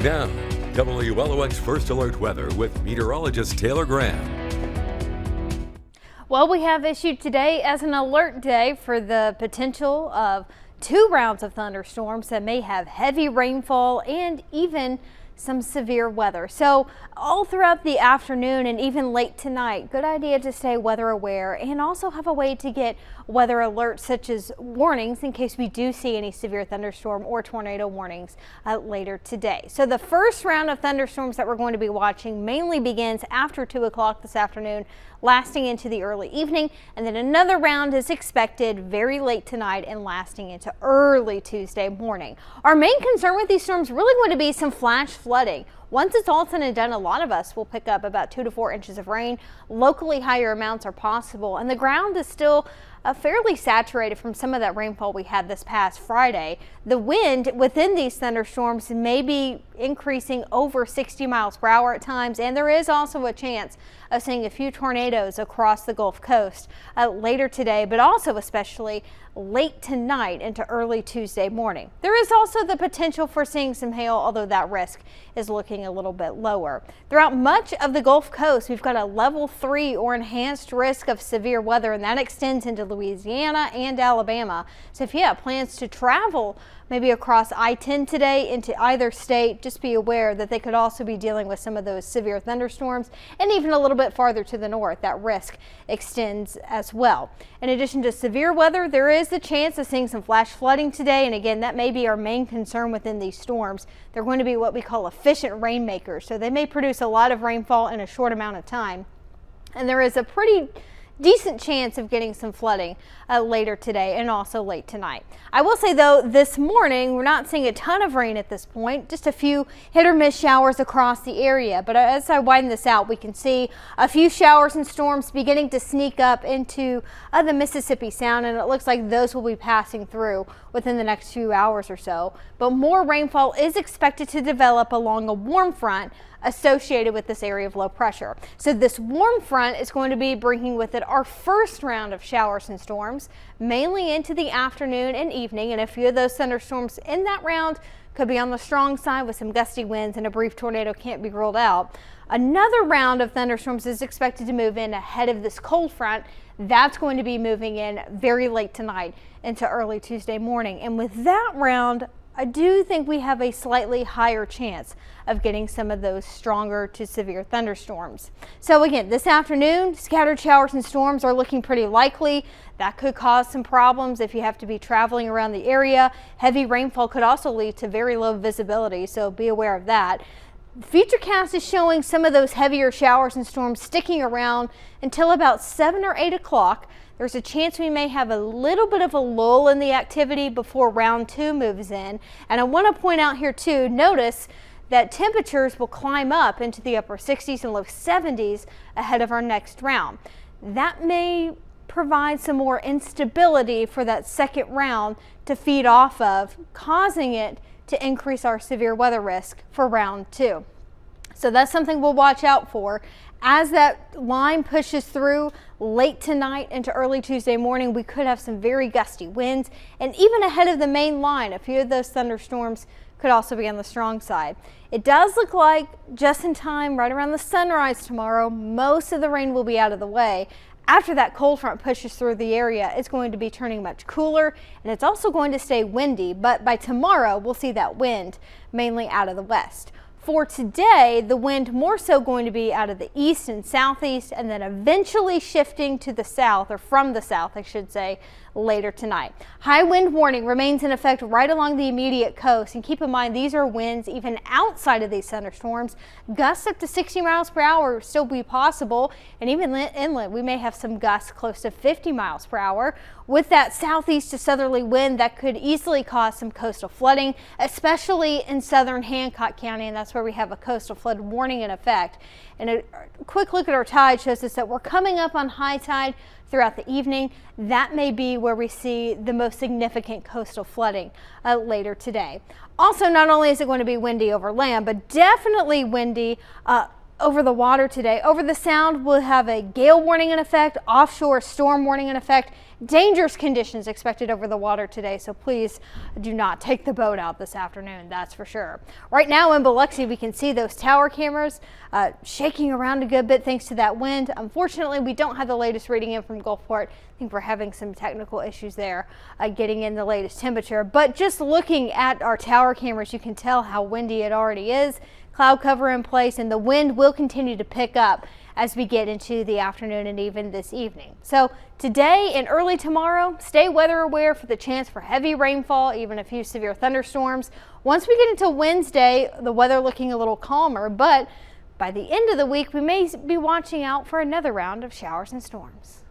Now, WLOX First Alert Weather with meteorologist Taylor Graham. Well, we have issued today as an alert day for the potential of 2 rounds of thunderstorms that may have heavy rainfall and even some severe weather. So all throughout the afternoon and even late tonight, good idea to stay weather aware and also have a way to get weather alerts such as warnings in case we do see any severe thunderstorm or tornado warnings later today. So the first round of thunderstorms that we're going to be watching mainly begins after 2 o'clock this afternoon, lasting into the early evening, and then another round is expected very late tonight and lasting into early Tuesday morning. Our main concern with these storms really going to be some flash flooding. Once it's all said and done, a lot of us will pick up about 2 to 4 inches of rain. Locally higher amounts are possible, and the ground is still fairly saturated from some of that rainfall we had this past Friday. The wind within these thunderstorms may be increasing over 60 miles per hour at times, and there is also a chance of seeing a few tornadoes across the Gulf Coast later today, but also especially late tonight into early Tuesday morning. There is also the potential for seeing some hail, although that risk is looking a little bit lower. Throughout much of the Gulf Coast, we've got a level 3 or enhanced risk of severe weather, and that extends into Louisiana and Alabama. So if you have plans to travel maybe across I-10 today into either state, just be aware that they could also be dealing with some of those severe thunderstorms, and even a little bit farther to the north, that risk extends as well. In addition to severe weather, there is the chance of seeing some flash flooding today, and again, that may be our main concern within these storms. They're going to be what we call efficient rainmakers, so they may produce a lot of rainfall in a short amount of time, and there is a pretty decent chance of getting some flooding later today and also late tonight. I will say though, this morning we're not seeing a ton of rain at this point, just a few hit or miss showers across the area. But as I widen this out, we can see a few showers and storms beginning to sneak up into the Mississippi Sound, and it looks like those will be passing through within the next few hours or so. But more rainfall is expected to develop along a warm front associated with this area of low pressure. So this warm front is going to be bringing with it our first round of showers and storms, mainly into the afternoon and evening, and a few of those thunderstorms in that round could be on the strong side with some gusty winds, and a brief tornado can't be ruled out. Another round of thunderstorms is expected to move in ahead of this cold front. That's going to be moving in very late tonight into early Tuesday morning, and with that round, I do think we have a slightly higher chance of getting some of those stronger to severe thunderstorms. So again, this afternoon, scattered showers and storms are looking pretty likely. That could cause some problems if you have to be traveling around the area. Heavy rainfall could also lead to very low visibility, so be aware of that. Futurecast is showing some of those heavier showers and storms sticking around until about 7 or 8 o'clock. There's a chance we may have a little bit of a lull in the activity before round 2 moves in. And I want to point out here too, notice that temperatures will climb up into the upper 60s and low 70s ahead of our next round. That may provide some more instability for that second round to feed off of, causing it to increase our severe weather risk for round 2. So that's something we'll watch out for. As that line pushes through late tonight into early Tuesday morning, we could have some very gusty winds, and even ahead of the main line, a few of those thunderstorms could also be on the strong side. It does look like just in time, right around the sunrise tomorrow, most of the rain will be out of the way. After that cold front pushes through the area, it's going to be turning much cooler, and it's also going to stay windy, but by tomorrow we'll see that wind mainly out of the west. For today, the wind more so going to be out of the east and southeast, and then eventually shifting to the south, or from the south, I should say, later tonight. High wind warning remains in effect right along the immediate coast, and keep in mind these are winds even outside of these thunderstorms. Gusts up to 60 miles per hour will still be possible, and even inland we may have some gusts close to 50 miles per hour. With that southeast to southerly wind, that could easily cause some coastal flooding, especially in southern Hancock County, and that's where we have a coastal flood warning in effect. And a quick look at our tide shows us that we're coming up on high tide throughout the evening. That may be where we see the most significant coastal flooding later today. Also, not only is it going to be windy over land, but definitely windy over the water today. Over the Sound, we'll have a gale warning in effect, offshore storm warning in effect, dangerous conditions expected over the water today, so please do not take the boat out this afternoon, that's for sure. Right now in Biloxi, we can see those tower cameras shaking around a good bit thanks to that wind. Unfortunately, we don't have the latest reading in from Gulfport. I think we're having some technical issues there getting in the latest temperature, but just looking at our tower cameras, you can tell how windy it already is. Cloud cover in place, and the wind will continue to pick up as we get into the afternoon and even this evening. So today and early tomorrow, stay weather aware for the chance for heavy rainfall, even a few severe thunderstorms. Once we get into Wednesday, the weather looking a little calmer, but by the end of the week, we may be watching out for another round of showers and storms.